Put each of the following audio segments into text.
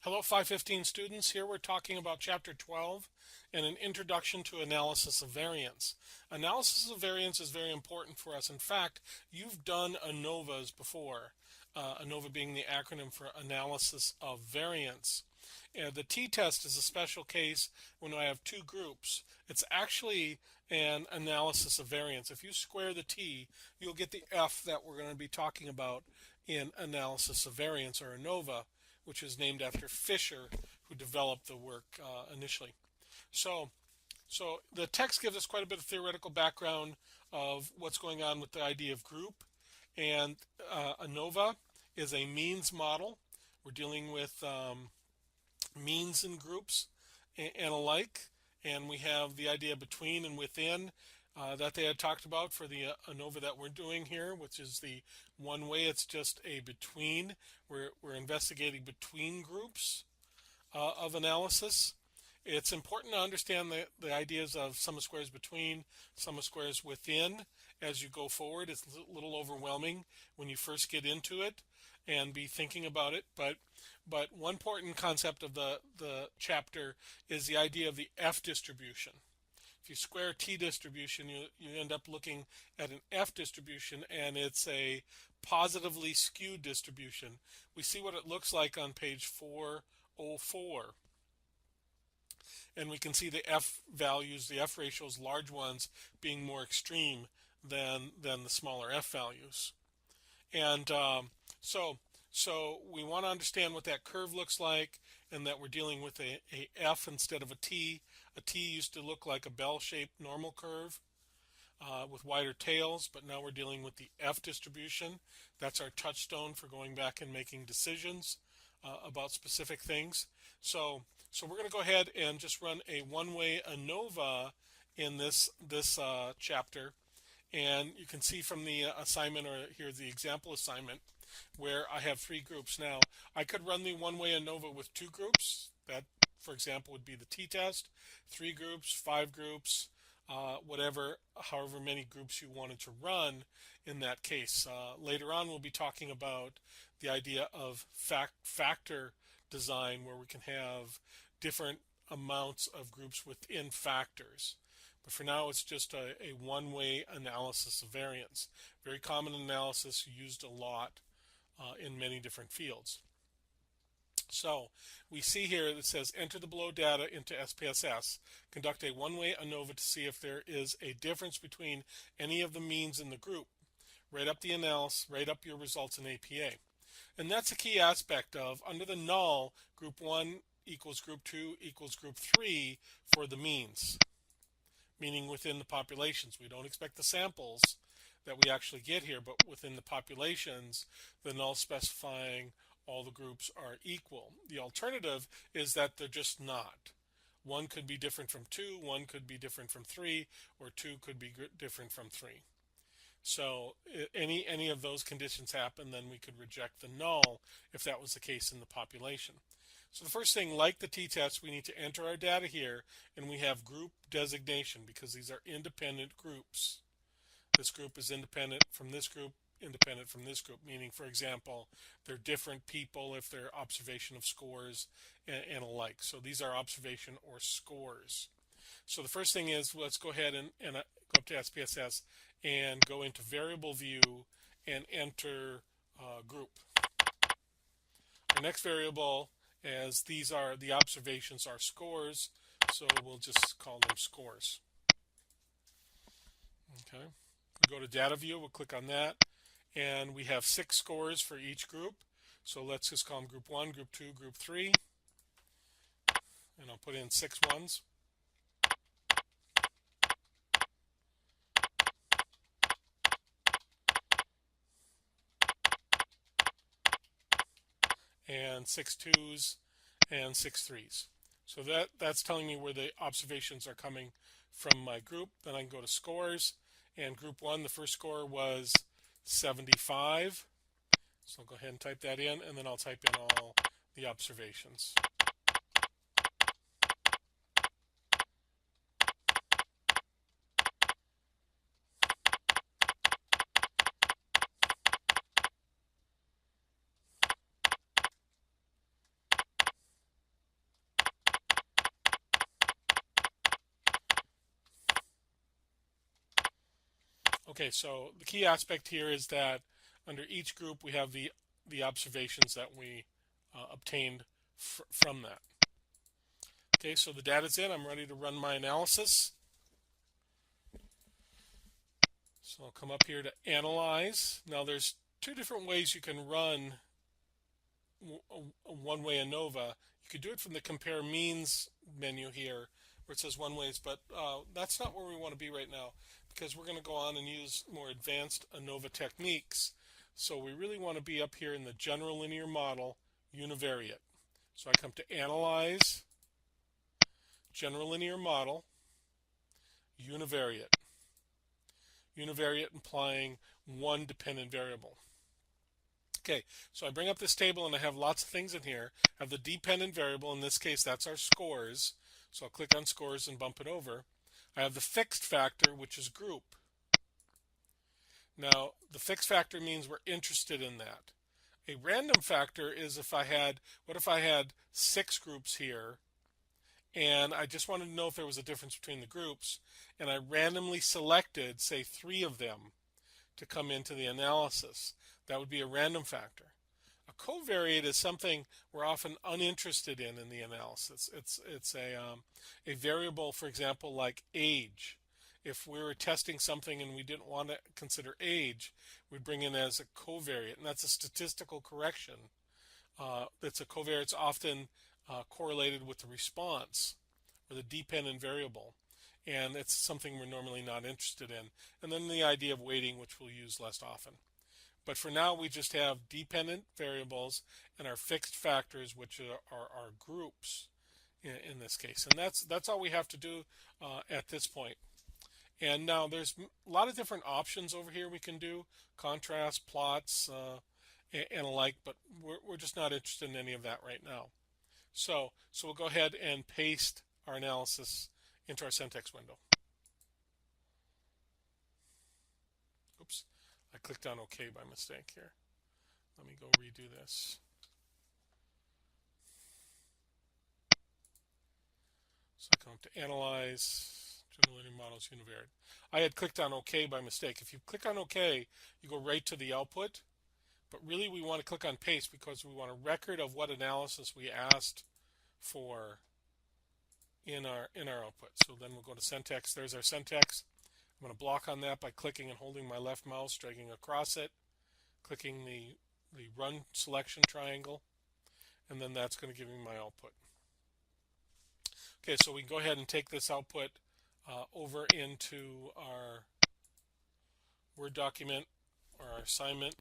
Hello 515 students, here we're talking about chapter 12 and an introduction to analysis of variance. Analysis of variance is very important for us. In fact, you've done ANOVAs before, ANOVA being the acronym for analysis of variance. The t-test is a special case when I have two groups. It's actually an analysis of variance. If you square the t, you'll get the f that we're going to be talking about in analysis of variance, or ANOVA, which is named after Fisher, who developed the work initially. So the text gives us quite a bit of theoretical background of what's going on with the idea of group. And ANOVA is a means model. We're dealing with means in groups and alike. And we have the idea between and within that they had talked about for the ANOVA that we're doing here, which is the one way. It's just a between. We're investigating between groups of analysis. It's important to understand the ideas of sum of squares between, sum of squares within as you go forward. It's a little overwhelming when you first get into it and be thinking about it. But one important concept of the chapter is the idea of the F distribution. If you square t distribution, you end up looking at an F distribution, and it's a positively skewed distribution. We see what it looks like on page 404. And we can see the F values, the F ratios, large ones, being more extreme than the smaller F values. And so we want to understand what that curve looks like, and that we're dealing with a F instead of a T. A T used to look like a bell-shaped normal curve with wider tails, but now we're dealing with the F distribution. That's our touchstone for going back and making decisions about specific things. So we're going to go ahead and just run a one-way ANOVA in this chapter. And you can see from the assignment, or here's the example assignment, where I have three groups. Now, I could run the one-way ANOVA with two groups. That, for example, would be the t-test. 3 groups, 5 groups, whatever, however many groups you wanted to run in that case. Later on, we'll be talking about the idea of factor design, where we can have different amounts of groups within factors. But for now, it's just a one-way analysis of variance. Very common analysis, used a lot in many different fields. So we see here that it says enter the below data into SPSS. Conduct a one-way ANOVA to see if there is a difference between any of the means in the group. Write up the analysis, write up your results in APA. And that's a key aspect of, under the null, group 1 equals group 2 equals group 3 for the means, meaning within the populations. We don't expect the samples that we actually get here, but within the populations, the null specifying all the groups are equal. The alternative is that they're just not. 1 could be different from 2, 1 could be different from 3, or 2 could be different from 3. So any of those conditions happen, then we could reject the null if that was the case in the population. So the first thing, like the t-test, we need to enter our data here, and we have group designation because these are independent groups. This group is independent from this group, independent from this group, meaning, for example, they're different people if they're observation of scores and alike. So these are observation or scores. So the first thing is, let's go ahead and go up to SPSS and go into variable view and enter group. Our next variable, as these are the observations, are scores, so we'll just call them scores. Okay. We go to data view, we'll click on that, and we have 6 scores for each group. So let's just call them group 1, group 2, group 3, and I'll put in 6 ones. And 6 2s and 6 3s. So that's telling me where the observations are coming from my group. Then I can go to scores, and group 1, the first score was 75. So I'll go ahead and type that in, and then I'll type in all the observations. Okay, so the key aspect here is that under each group we have the observations that we obtained from that. Okay, so the data's in. I'm ready to run my analysis. So I'll come up here to Analyze. Now there's two different ways you can run one-way ANOVA. You could do it from the Compare Means menu here, where it says one ways, but that's not where we want to be right now, because we're going to go on and use more advanced ANOVA techniques. So we really want to be up here in the General Linear Model, Univariate. So I come to Analyze, General Linear Model, Univariate. Univariate implying one dependent variable. Okay, so I bring up this table and I have lots of things in here. I have the dependent variable, in this case that's our scores. So I'll click on scores and bump it over. I have the fixed factor, which is group. Now, the fixed factor means we're interested in that. A random factor is what if I had 6 groups here, and I just wanted to know if there was a difference between the groups, and I randomly selected, say, 3 of them to come into the analysis. That would be a random factor. A covariate is something we're often uninterested in the analysis. It's a variable, for example, like age. If we were testing something and we didn't want to consider age, we'd bring in as a covariate, and that's a statistical correction. It's a covariate. It's often correlated with the response or the dependent variable, and it's something we're normally not interested in. And then the idea of weighting, which we'll use less often. But for now, we just have dependent variables and our fixed factors, which are our groups in this case. And that's all we have to do at this point. And now there's a lot of different options over here we can do, contrast, plots, and alike, but we're just not interested in any of that right now. So we'll go ahead and paste our analysis into our syntax window. Oops, I clicked on OK by mistake here. Let me go redo this. So I come up to Analyze, General Linear Models, Univariate. I had clicked on OK by mistake. If you click on OK, you go right to the output. But really we want to click on Paste because we want a record of what analysis we asked for in our output. So then we'll go to syntax. There's our syntax. I'm going to block on that by clicking and holding my left mouse, dragging across it, clicking the Run selection triangle, and then that's going to give me my output. Okay, so we can go ahead and take this output over into our Word document or our assignment.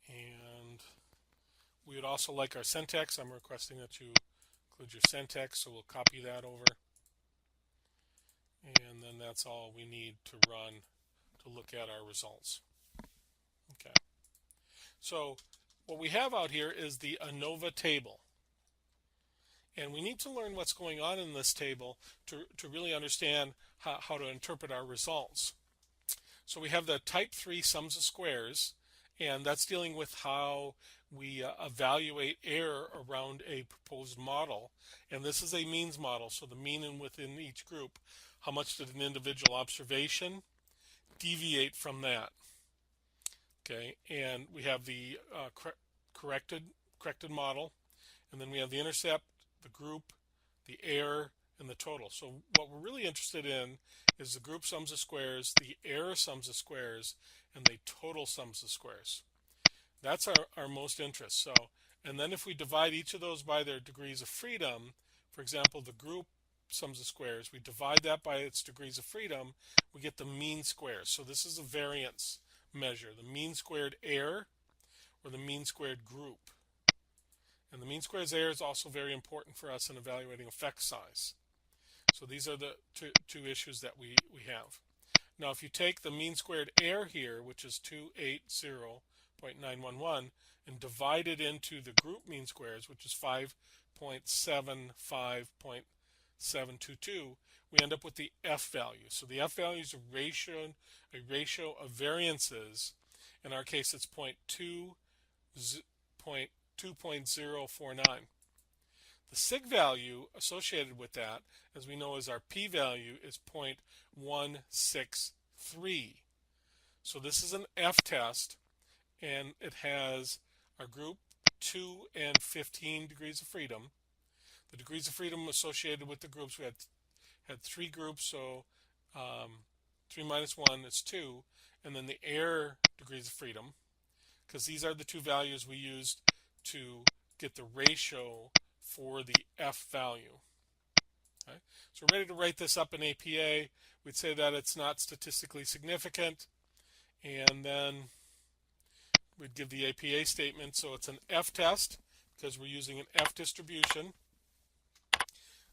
And we would also like our syntax. I'm requesting that you include your syntax, so we'll copy that over. And then that's all we need to run to look at our results. Okay. So what we have out here is the ANOVA table. And we need to learn what's going on in this table to really understand how to interpret our results. So we have the type 3 sums of squares, and that's dealing with how we evaluate error around a proposed model. And this is a means model, so the mean within each group, how much did an individual observation deviate from that? Okay, and we have the corrected model, and then we have the intercept, the group, the error, and the total. So what we're really interested in is the group sums of squares, the error sums of squares, and the total sums of squares. That's our most interest. So, and then if we divide each of those by their degrees of freedom, for example, the group sums of squares, we divide that by its degrees of freedom, we get the mean squares. So this is a variance measure, the mean squared error or the mean squared group. And the mean squared error is also very important for us in evaluating effect size. So these are the two issues that we have. Now if you take the mean squared error here, which is 280.911, and divide it into the group mean squares, which is 5.75.722, we end up with the F value. So the F value is a ratio of variances. In our case, it's 2.049. The sig value associated with that, as we know, is our p-value is 0.163. So this is an F test, and it has our group 2 and 15 degrees of freedom. The degrees of freedom associated with the groups, we had 3 groups, so 3 minus 1 is 2, and then the error degrees of freedom, because these are the two values we used to get the ratio for the F value. Okay? So we're ready to write this up in APA. We'd say that it's not statistically significant, and then we'd give the APA statement. So it's an F test because we're using an F distribution.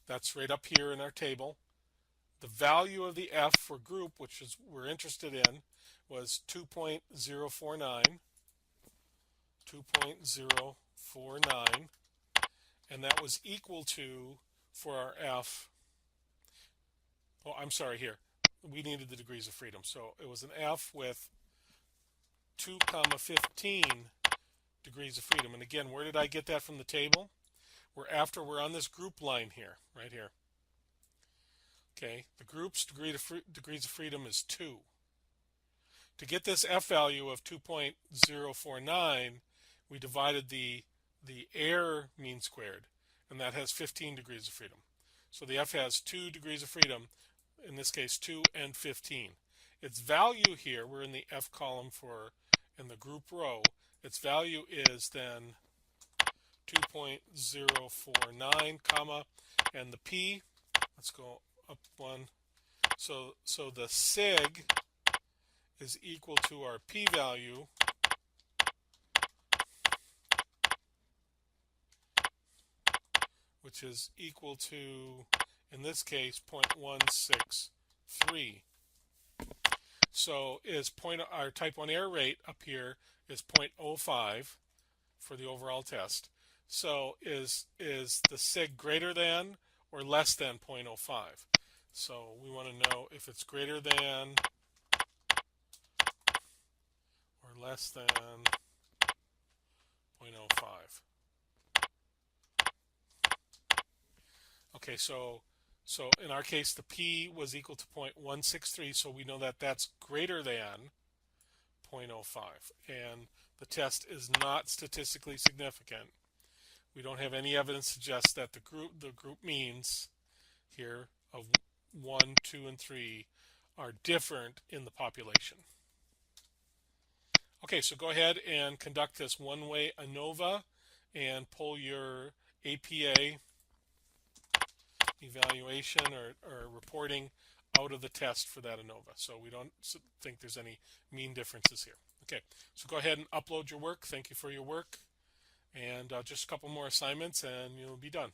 That's right up here in our table. The value of the F for group, which is we're interested in, was 2.049. 2.049, and that was equal to, for our F, oh, I'm sorry, here, we needed the degrees of freedom, so it was an F with 2, 15 degrees of freedom. And again, where did I get that from the table? We're on this group line here, right here. Okay, the group's degrees of freedom is 2. To get this F value of 2.049, we divided the error mean squared, and that has 15 degrees of freedom. So the F has 2 degrees of freedom, in this case 2 and 15. Its value here, we're in the F column in the group row, its value is then 2.049, comma, and the P, let's go up one, so the sig is equal to our p-value, which is equal to, in this case, 0.163. So our type 1 error rate up here is 0.05 for the overall test. So is the sig greater than or less than 0.05? So we want to know if it's greater than or less than 0.05. Okay, so in our case, the P was equal to 0.163, so we know that that's greater than 0.05, and the test is not statistically significant. We don't have any evidence to suggest that the group means here of 1, 2, and 3 are different in the population. Okay, so go ahead and conduct this one-way ANOVA and pull your APA evaluation or reporting out of the test for that ANOVA. So we don't think there's any mean differences here. Okay, so go ahead and upload your work. Thank you for your work. And just a couple more assignments and you'll be done.